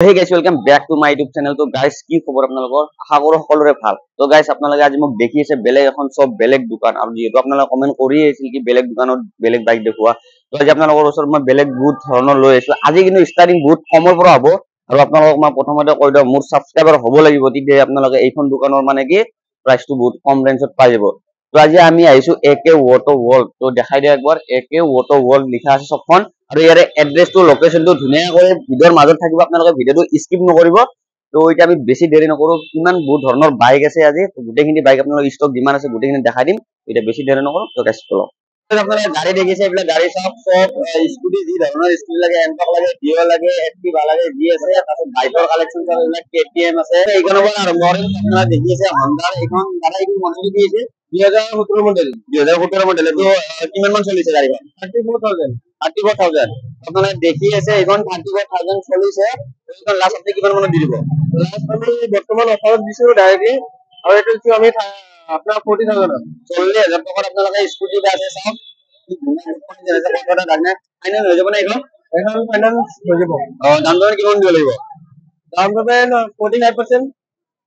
Hey guys, welcome back to my YouTube channel. তো guys কি খবৰ আপোনালোকৰ আশা কৰো সকলোৰে ভাল। তো guys আপোনালোকে আজি মোক দেখি আছে বেলেগ এখন সব বেলেগ দোকান আৰু যেহেতু আপোনালোকে কমেন্ট কৰি আছিল কি বেলেগ দোকানত বেলেগ বাইক দেখুৱা। তো আজি আপোনালোকৰ ওচৰত মই বেলেগ বহুত ধৰণৰ লৈ আহিছো। আজি কিন্তু ষ্টাৰ্টিং বহুত কমৰ পৰা হ'ব আৰু আপোনালোকক মই প্ৰথমতে কৈ দিওঁ মোৰ সাবস্ক্ৰাইবাৰ হ'ব লাগিব তেতিয়া আপোনালোকে এইখন দোকানৰ মানে কি প্ৰাইচটো বহুত কম ৰেঞ্জত পাই যাব। তো আজি আমি আহিছো একে ওটো ওয়াৰ্ল্ড। তো দেখাই দিও একবাৰ একে ওটো ওয়াৰ্ল্ড লিখা আছে সবখন আৰু ইয়াৰে এড্ৰেছটো লোকেশনটো ধুনীয়াকৈ ভিডিওৰ মাজত থাকিব আপোনালোকে ভিডিওটো স্কিপ নকৰিব। তো এতিয়া আমি বেছি দেৰি নকৰো কিমান বহুত ধৰণৰ বাইক আছে আজি গোটেইখিনি বাইক আপোনালোক ষ্টক যিমান আছে গোটেইখিনি দেখাই দিম এতিয়া বেছি দেৰি নকৰো তো গাইস চলো আপনাৰা গাড়ি দেখিছে এইবিলাক গাড়ি সব স্কুটি যি ধৰণৰ স্কুটি লাগে এনটক লাগে ডিও লাগে এক্টিভা লাগে জি আছে তাতে বাইকৰ কালেকচন আছে এইবিলাক কেটিএম আছে এইখনৰ পৰা আৰম্ভ কৰিম আপনাৰা দেখি আছে হন্ডাৰ এখন গাড়ী কি মডেল কি আছে 2017 মডেল 2017 মডেল তো কিমান মান চলিছে গাড়ীখন 34000 আপনারা দেখি আছে এখন 34000 চলিছে এখন লাস্ট আপনি কিমান মানত দি দিব লাস্ট আমি বৰ্তমান অফাৰত দিছো ডাইৰেক্টলি আৰু এটা কি আমি আপনার 40000 40000 টাকার আপনারা স্কুটি আছে সব ফাইনাল হয়ে যাবে না এখন ফাইনান্স হয়ে যাবে দাম দর কিমান দিব লাগিব দাম পাবেন 45%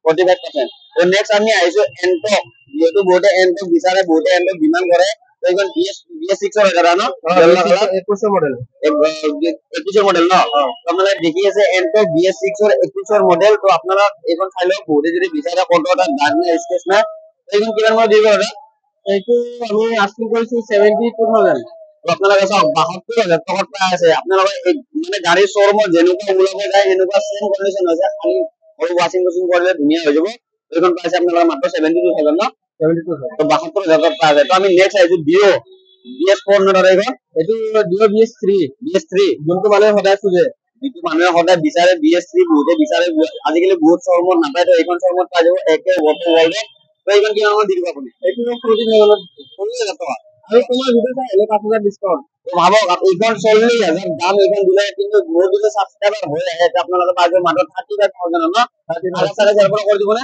45% তো নেক্সট আমি আইছো এন্টক যেহেতু বহুতে এন্টক বিচাৰে বহুতে এন্টক ডিমান্ড কৰে তো এখন BS6 এর গাড়ি না 21 মডেল 21 মডেল না আপনারা দেখি আছে এন্টক BS6 এর 21 মডেল তো আপনারা এখন চাইলে বহুতে যদি বিচাৰে কতটা দাম না স্পেস না এখন কিমান মডেল দিব ওটা এইটো আমি আস্কিং কৰিছো 72000 তো আপনাৰা কাছে 72000 টাকা পাই আছে আপনাৰা মানে গাড়ি শোৰুমত যেনেকুৱা ওলাব যায় সেনেকুৱা সেম কন্ডিশন আছে খালি আৰু ওয়াশিং মেশিন কৰিলে ধুনীয়া হৈ যাব এখন পাইছে আপনাৰা মাত্ৰ 72000 না 72000 তো 72000 পাই যায় তো আমি নেক্সট আইছো ডিও BS4 নডাৰ এখন এটো ডিও BS3 যোনটো মানে সদায় খুজে যিটো মানুহে সদায় বিচাৰে BS3 বহুতে বিচাৰে আজিকালি বহুত শোরুমত নাপায় তো এখন শোরুমত পাই যাব একে ওটো ওয়ার্ল্ড তো এখন কিমান মান দি দিব আপুনি এইটো 40000 টাকা আৰু তোমাৰ ভিডিওটা এলে 5000 ডিসকাউন্ট তো ভাবক এইখন 40000 দাম এইখন দিলে কিন্তু মোৰ দিলে সাবস্ক্ৰাইবাৰ হৈ আহে আপোনালোকে পাইছে মাত্ৰ 35000 না 35000 পৰা কৰি দিব না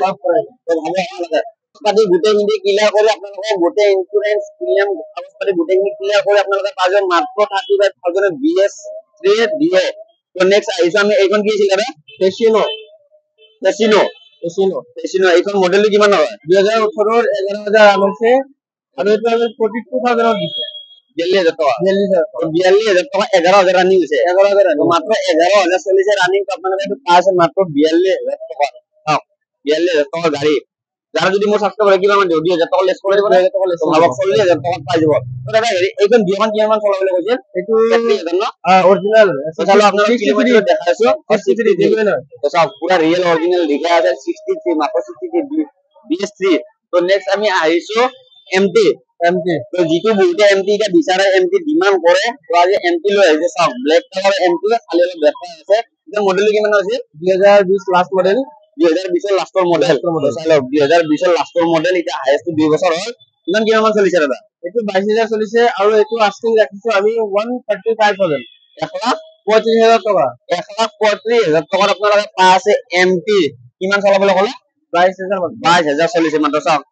তো ভাবক আপোনালোকে পাতি গোটেইখিনি ক্লিয়াৰ কৰি আপোনালোকে গোটেই ইন্সুৰেন্স প্ৰিমিয়াম কাগজপাতি গোটেইখিনি ক্লিয়াৰ কৰি আপোনালোকে পাইছে মাত্ৰ 35000 BS3 দিয়ে তো নেক্সট আইছো আমি এইখন কি আছিল দাদা পেচিনো এইখন মডেল কিমান হয় 2018 ৰ 11000 আছে আৰু এটা আমি 42000 দিছে 42000 টাকা 42000 টাকা 11000 ৰানিং হৈছে 11000 মাত্ৰ 11000 চলিছে ৰানিং তো আপোনালোকে এটা পাইছে মাত্ৰ 42000 টাকা 42000 টাকা গাড়ী যারা যদি মোর সাবস্ক্রাইবার কিমান মান 2000 টাকা লেস করে দিব 2000 টাকা লেস ভাবক 40000 টাকা পাই যাব তো দাদা এইখন বিমান কিমান চলাবলে কৈছে এটো 30000 না অরিজিনাল তো চলো আপনারা কিলোমিটার দেখাইছো 63 দিবেন না তো সব পুরা রিয়েল অরিজিনাল লিখা আছে 63 মাত্র 63 BS3 তো নেক্সট আমি আইছো MT তো জিতু বহুতে MT এটা বিচাৰে MT ডিমান্ড কৰে তো আজি MT লৈ আহিছে সব ব্ল্যাক কালার MT খালি অলপ দেখা আছে এটা মডেল কিমান আছে 2020 লাস্ট মডেল 2020 এর লাস্টৰ মডেল চাই লওক 2020 এৰ লাস্টৰ মডেল এটা হাইয়েস্ট 2 বছৰ হ'ল কিমান মান চলিছে দাদা এটো 22000 চলিছে আৰু এটো আস্কিং ৰাখিছো আমি 135000 1,35,000 টাকা 1,35,000 টাকাত আপোনালোকে পাই আছে MT কিমান চলাবলৈ ক'লে 22000 চলিছে মাত্ৰ চাওক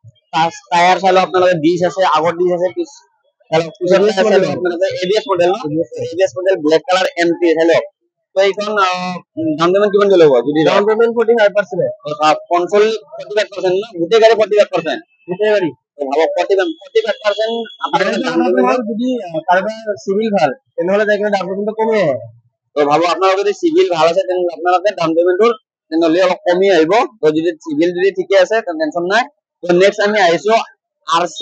টায়াৰ চালো আপোনালোকে ডিস আছে আগৰ ডিস আছে পিছ চালো পিছৰ চালো আপোনালোকে ABS মডেল ন ABS model black colour MT চালো তো এইখন ডাউন পেমেন্ট কিমান দিব লাগিব যদি ডাউন পেমেন্ট 45% কনসোল 45% না গোটে গাড়ি 45% গোটে গাড়ি তো ভাবো 45% আপনাদের ডাউন পেমেন্ট যদি কারবার সিভিল ভাল তেনেহলে দেখলে ডাউন পেমেন্ট কমে তো ভাবো আপনারা যদি সিভিল ভাল আছে তেন আপনাদের ডাউন পেমেন্টৰ তেনেহলে অলপ কমি আহিব তো যদি সিভিল যদি ঠিকে আছে তো টেনশন নাই তো নেক্সট আমি আইছো RC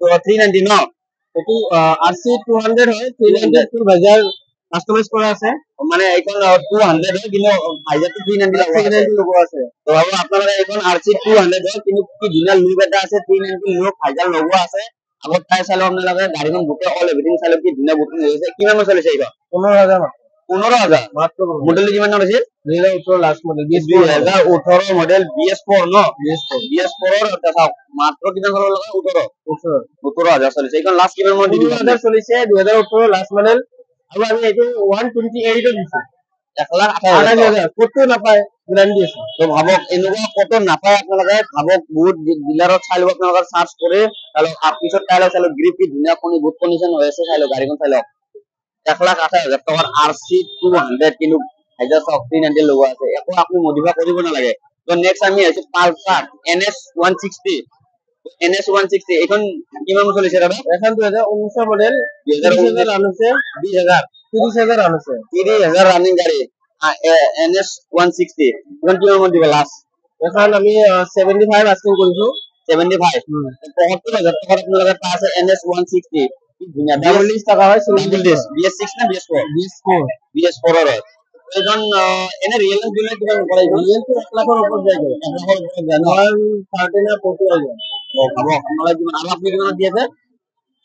তো 390 ন এটো RC 200 হয় 390 ফুল বাজার কাস্টমাইজ করা আছে মানে এখন 200 হয় কিন্তু ভাইজারটো 390 লোগো আছে তো ভাবো আপনারা এখন RC 200 হয় কিন্তু কি দিনা লুক এটা আছে 390 লুক ভাইজার লোগো আছে আগত টাই চালো আপনারা গাড়ীখন গোটে অল এভরিথিং চালো কি দিনা বুকিং হৈছে কিমান মান চলিছে এইখন 15000 মাত্র মডেল কিমান নাম আছে 2018 লাস্ট মডেল 2018 মডেল BS4 ন BS4 এর এটা চাও মাত্র কিমান হলো 18000 চলিছে এইখন লাস্ট কিমান মডেল 2000 চলিছে 2018 লাস্ট মডেল আৰু আমি এইটো 128 দিছো 1,28,000 কত নাপায় গ্যাৰান্টি আছে তো ভাবক এনেকুৱা কত নাপায় আপোনালোকে ভাবক বহুত ডিলাৰত চাইলো আপোনালোকে সার্চ করে তাহলে পিছত চাইলো চাইলো গ্রিপ কি ধুনীয়া কোনি গুড কন্ডিশন হৈ আছে চাইলো গাড়ীখন চাইলো 1,28,000 টাকার RC 200 কিন্তু হাইড্ৰা চক 390 লগোৱা আছে, একো আপুনি মডিফাই কৰিব নালাগে। তো নেক্সট আমি আহিছো পালচাৰ NS 160। NS 160 এখন কিমান চলিছে দাদা? এখন 2019 মডেল, 2019 রান হচ্ছে 20,000 রান হচ্ছে, 30,000 রানিং গাড়ি। NS 160 এখন কিমান মান দিব লাস্ট? এখন আমি 75 আস্কিং কৰিছো, 75 75,000 টাকাত আপোনালোকে পাই আছে NS 160। কি ধুনীয়া ডাবল ডিস্ক টাকা হয়, সিঙ্গেল ডিস্ক BS6 না BS4 এর এখন এনে রিয়েল দিলে কিমান পড়ে? রিয়েল তো 1 লাখের উপর যায়, 1 লাখের উপর যায়, 30 না 40 হয়। ও ভাবো আপনারা কিমান, আর আপনি কিমান দিয়েছে?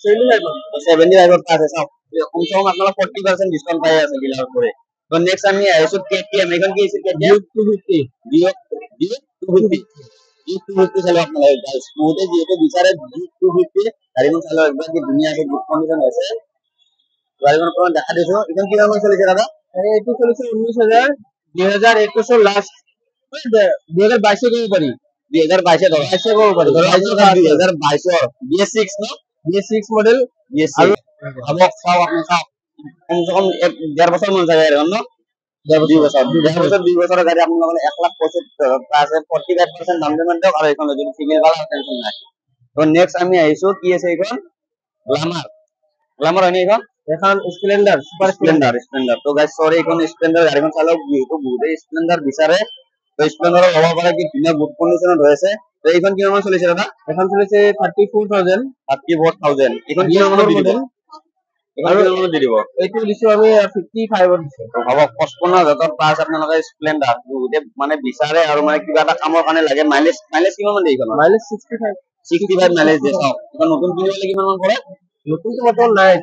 75 পাস আছে, সব কমসে কম আপনারা 40% ডিসকাউন্ট পাই আছে ডিলার করে। তো নেক্সট আমি আইছো KTM, এখন কি আছে KTM 250 250 250 চালো আপনারা গাইস, মোটে যেহেতু বিচারে 250 গাড়িখন চালো একবার কি দুনিয়া আছে, গুড কন্ডিশন আছে গাড়িখন আপনারা দেখা দিছো। এখন কি দাম চলেছে দাদা? এটি চলেছে 19,000, 2021 লাস্ট, 2022 কেউ পারি, 2022 ধরো 22 কেউ পারি, 2022 BS6 না BS6 মডেল BS6 আবো খাও আপনি খাও, কমসে কম 1.5 বছর মন যায় এর না, 2 বছরের গাড়ি আপনার 1,75,000 প্লাস 45% ডাউন পেমেন্ট আর এখন যদি সিঙ্গেল কালার টেনশন নাই। তো নেক্সট আমি আইছো কি আছে এখন গ্ল্যামার হয়নি, এখন স্প্লেন্ডার সুপার স্প্লেন্ডার। তো গাইস সরি এখন স্প্লেন্ডার গাড়িখন চালক যেহেতু বহুত স্প্লেন্ডার বিচারে, তো স্প্লেন্ডার হওয়ার পরে কি ধুনীয়া গুড কন্ডিশনত হয়েছে। তো এইখন কিমান চলিছে দাদা? এখন চলেছে 34,000 এখন কিমান মডেল? এখন দি দিব এইটো দিছো আমি 55 ত দিছো। তো ভাবক 55,000 প্লাস আপোনালোকে স্প্লেন্ডার মানে বিচাৰে আৰু মানে কিবা এটা কামৰ কাৰণে লাগে। মাইলেজ কিমান মান দিয়ে এইখন? মাইলেজ 65 মাইলেজ দিয়ে। এখন নতুন কিনিবলে কিমান মান পৰে? নতুন তো বর্তমান নাই,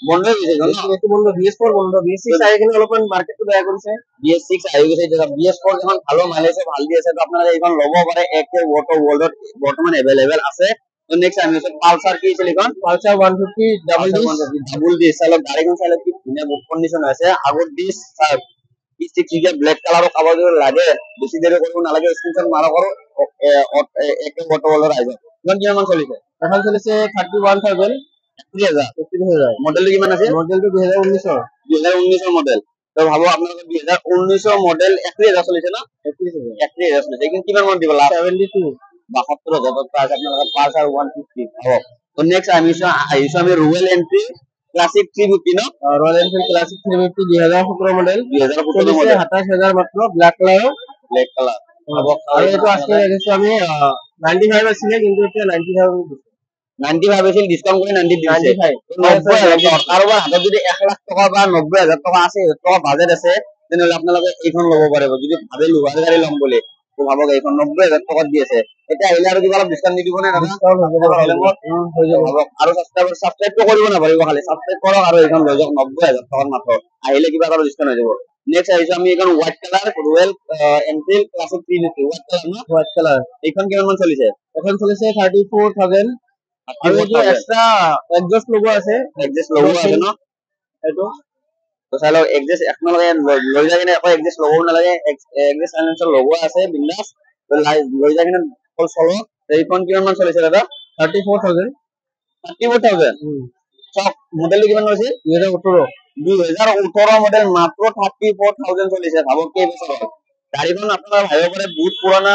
বন্ধ হয়ে গেছে একটু বন্ধ, BS4 বন্ধ, BS6 আগে কিন্তু অলপমান মার্কেটটো বেয়া কৰিছে, BS6 আহি গৈছে এতিয়া। BS4 যখন ভালো মাইলেজ ভাল দি আছে, তো আপনারা এইখন লব পাৰে, একে ওয়ার্ল্ডত বর্তমান अवेलेबल আছে। তো নেক্সট আমি পালসার কি ছিল এখন? পালসার 150 ডাবল ডিস্ক চালক গাড়িখন চালক কি ধুনীয়া গুড কন্ডিশন আছে। আগৰ ডিস্ক পিস্টিক ব্ল্যাক কালারও কাগজ যদি লাগে, বেশি দেরি করব নালাগে, স্ক্রিনশট মারা করো, একে ফটো বলার আইবে। এখন কিমান মান চলিছে? এখন চলিছে 31,000 31,000 মডেলটো কিমান আছে? মডেলটো 2019 মডেল। তো ভাবো আপনাদের 2019 মডেল 31,000 চলিছে না? 31,000 চলিছে। এখন কিমান মান দিব লাস্ট? 72 72,000 প্রাইস আপনাদের পালসার 150 ভাবো। তো নেক্সট আমি রয়্যাল এনফিল্ড ক্লাসিক 350 না, royal Enfield classic 350 2017 model, 2017 model 27,000 মাত্র, ব্ল্যাক কালার ভাবো। আর এটা আজকে রেখেছি আমি 95 আছিল, কিন্তু এটা 95 আছিল, ডিসকাউন্ট করে 90 দিছে, 90,000। কারোবার হাতত যদি 1 লাখ টাকা বা 90,000 টাকা আছে, টাকা বাজেট আছে, তেনেহলে আপোনালোকে এইখন লব পাৰিব। যদি ভাবে লোহাৰ গাড়ী লম বুলি, তো ভাবক এইখন 90,000 টাকা দি আছে। এটা আহিলে আৰু কিবা অলপ ডিসকাউন্ট দি দিব নে? ডিসকাউন্ট হৈ যাব ভাবক। আৰু সাবস্ক্ৰাইব তো কৰিব নাপাৰিব, খালি সাবস্ক্ৰাইব কৰক আৰু এইখন লৈ যাওক 90,000 টাকাত মাত্ৰ। আহিলে কিবা এটা ডিসকাউন্ট হৈ যাব। নেক্সট আহিছো আমি এখন white colour royal Enfield classic 350 white colour না, হোয়াইট কালার। এইখন কিমান মান চলিছে? এখন চলিছে 34,000। আৰু এইটো এক্সট্ৰা এক্সজস্ট লগোৱা আছে, ন এইটো। তো চালো এক্সজস্ট আপোনালোকে লৈ যায় কিনে আকৌ এক্সজস্ট লগাব নালাগে, এক্সজস্ট সাইলেন্সার লগোৱা আছে বিন্দাস। তো লৈ যায় কিনে অকল চলো। এইখন কিমান মান চলিছে দাদা? 34,000 সব মডেলটো কিমান হৈছে? 2018 মডেল, মাত্র 34,000 চলিছে। ভাবক কেই বছর হল গাড়ীখন। আপনারা ভাবিব পাৰে বহুত পুরানা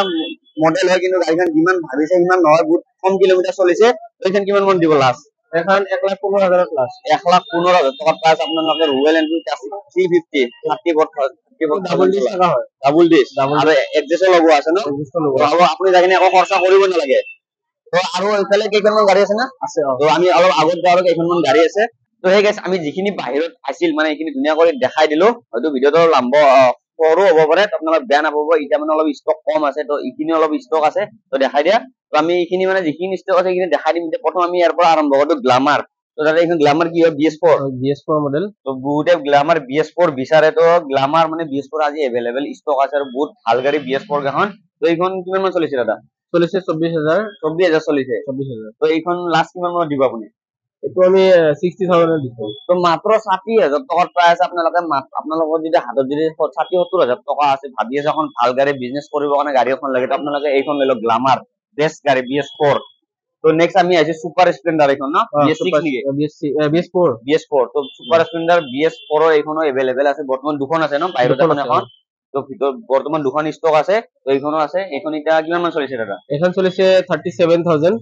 মডেল হয়, কিন্তু গাড়ীখন যিমান ভাবিছে সিমান নহয়, বহুত কম কিলোমিটার চলিছে। এইখন কিমান মান দিব লাস্ট? এখন 1,15,000 প্লাস, 1,15,000 টাকা প্লাস আপনাদের royal Enfield classic 350 34 double disc থাকা হয়, ডাবল ডিস্ক আৰু এক্সজস্ট লগোৱা আছে ন। ভাবো আপুনি যাই কিনে একো খৰচা কৰিব নালাগে। তো আৰু এইফালে কেইখনমান গাড়ী আছে না? আছে। তো আমি অলপ আগত যাওঁতে কেইখনমান গাড়ী আছে। তো সেই গাইছ আমি যিখিনি বাহিৰত আছিল মানে এইখিনি ধুনীয়া কৰি দেখাই দিলো। হয়তো ভিডিঅ'টো সৰু হ'ব পাৰে, আপোনালোকে বেয়া নাপাব। এতিয়া মানে অলপ ষ্টক কম আছে, তো এইখিনি অলপ ষ্টক আছে, তো দেখাই দিয়া। তো আমি এইখিনি মানে যিখিনি ষ্টক আছে সেইখিনি দেখাই দিম। প্ৰথম আমি ইয়াৰ পৰা আৰম্ভ কৰো গ্ল্যামাৰ। তো দাদা এইখন গ্ল্যামাৰ কি হয়? BS4 model. তো বহুতে গ্ল্যামাৰ BS4 বিচাৰে, তো গ্ল্যামাৰ মানে BS4 আজি এভেইলেবল ষ্টক আছে আৰু বহুত ভাল গাড়ী BS4 গাখন। তো এইখন কিমান মান চলিছে দাদা? চলিছে 24,000 চলিছে। 24,000। তো এইখন লাস্ট কিমান মান দিব আপুনি? এইটো আমি 60,000 দিছো। তো মাত্ৰ 60,000 টকাৰ প্ৰাইস আপোনালোকৰ যদি হাতত যদি 60-70,000 টকা আছে, ভাবি আছে এখন ভাল গাড়ী বিজনেস কৰিবৰ কাৰণে গাড়ী এখন লাগে, তো আপোনালোকে এইখন লৈ লওক গ্ল্যামার, বেস্ট গাড়ী BS4। তো নেক্সট আমি আইছি সুপার স্প্লেন্ডার এখন না BS6 নেকি BS4 BS4 তো সুপার স্প্লেন্ডার BS4 এর এখনো अवेलेबल আছে বর্তমান দুখন আছে না বাইরে এখন তো ভিতর বর্তমান দুখন স্টক আছে তো এইখনো আছে এখন এটা কিমান মান চলিছে দাদা এখন চলিছে 37000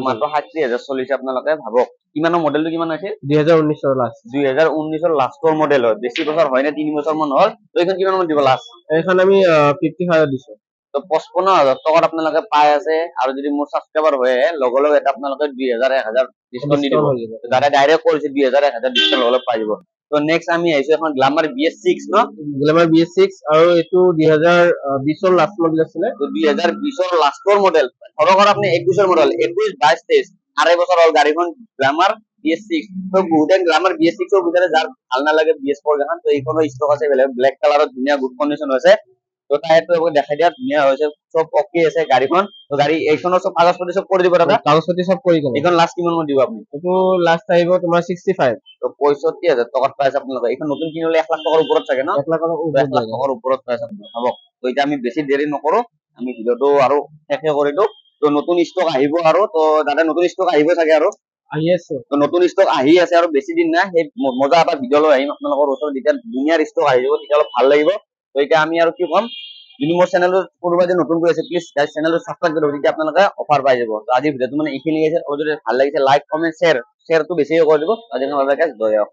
মাত্ৰ 60000 চলিছে আপোনালোকে ভাবক কিমানৰ মডেলটো কিমান আছে 2019 ৰ লাষ্ট 2019 ৰ লাষ্টৰ মডেল হয় বেছি বছৰ হয় না 3 বছৰ মান হ'ল তো এইখন কিমান মান দিব লাষ্ট এখন আমি 55 দিছো তো 55000 টকাত আপোনালোকে পাই আছে আৰু যদি মোৰ সাবস্ক্ৰাইবাৰ হয় লগে লগে এটা আপোনালোকে 2000 1000 ডিসকাউন্ট দি দিব দাদা ডাইৰেক্ট কৰিছে 2000 1000 ডিসকাউন্ট লগে পাই যাব তো নেক্সট আমি আইছো এখন গ্ল্যামাৰ BS6 ন গ্ল্যামাৰ BS6 আৰু এটো 2020 ৰ লাষ্ট মডেল আছিল তো 2020 ৰ লাষ্টৰ মডেল ধৰক আপনি 21 ৰ মডেল 21 22 23 আড়াই বছৰ হ'ল গাড়ীখন গ্ল্যামাৰ BS6 তো বহুতে গ্ল্যামাৰ BS6 ৰ ভিতরে যার ভাল না লাগে BS4 গান তো এইখনো স্টক আছে ব্ল্যাক কালারত ধুনিয়া গুড কন্ডিশন আছে তো তাইতো দেখাই দিয়া ধুনিয়া হৈছে সব ওকে আছে গাড়ীখন তো গাড়ী এইখনৰ সব কাগজপত্ৰ সব কৰি দিব দাদা কাগজপত্ৰ সব কৰি গল এইখন লাষ্ট কিমান মান দিব আপনি এটো লাষ্ট আহিব তোমাৰ 65 তো 65000 টকাত পাইছে আপোনালোকে এইখন নতুন কিনিলে 1 লাখ টকাৰ ওপৰত থাকে ন 1 লাখ টকাৰ ওপৰত পাইছে আপোনালোকে হ'ব তো এটা আমি বেছি দেৰি নকৰো আমি ভিডিওটো আৰু শেষ কৰি দিও তো নতুন স্টক আহিব আৰু তো দাদা নতুন স্টক আহিব থাকে আৰু আহি আছে তো নতুন স্টক আহি আছে আৰু বেছি দিন নাই সেই মজা এটা ভিডিও লৈ আহিম আপোনালোকৰ ওচৰত যেতিয়া দুনিয়াৰ স্টক আহি যাব তেতিয়া অলপ ভাল লাগিব তো এটা আমি আৰু কি কম যদি মোৰ চেনেলত কোনোবা যে নতুন কৰি আছে প্লিজ গাইজ চেনেলটো সাবস্ক্ৰাইব কৰি তেতিয়া আপোনালোকে অফাৰ পাই যাব তো আজি ভিডিওটো মানে এইখিনি আছে আৰু যদি ভাল লাগিছে লাইক কমেন্ট শ্বেয়াৰটো বেছিকৈ কৰি দিব আজি কাৰণে গাইজ জয় হওক